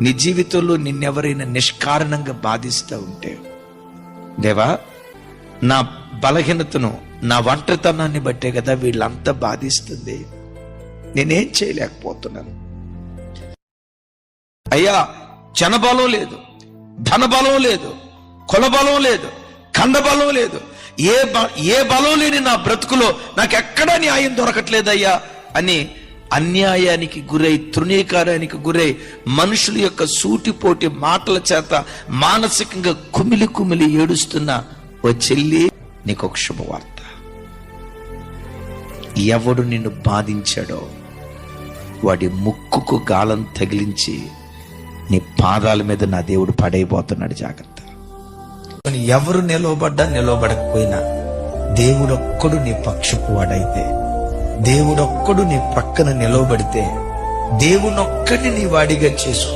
నీ జీవితంలో నిన్నెవరైనా నిష్కారణంగా బాధిస్తూ ఉంటే, దేవా నా బలహీనతను, నా ఒంటరితనాన్ని బట్టే కదా వీళ్ళంతా బాధిస్తుంది, నేనేం చేయలేకపోతున్నాను అయ్యా. జనబలం లేదు, ధనబలం లేదు, కులబలం లేదు, ఖండబలం లేదు, ఏ బలం లేని నా బ్రతుకులో నాకెక్కడా న్యాయం దొరకట్లేదయ్యా అని అన్యాయానికి గురై, తృణీకారానికి గురై, మనుషుల యొక్క సూటిపోటి మాటల చేత మానసికంగా కుమిలి కుమిలి ఏడుస్తున్న ఓ చెల్లి, నీకొక శుభవార్త. ఎవడు నిన్ను బాధించాడో వాడి ముక్కుకు గాలం తగిలించి నీ పాదాల మీద నా దేవుడు పడైపోతున్నాడు. జాగ్రత్త. ఎవరు నిలవబడ్డా నిలవబడకపోయినా దేవుడొక్కడు నీ పక్షపు వాడైతే, దేవుడొక్కడు నీ పక్కన నిలవబడితే, దేవునొక్కడిని నీ వాడిగా చేసుకో.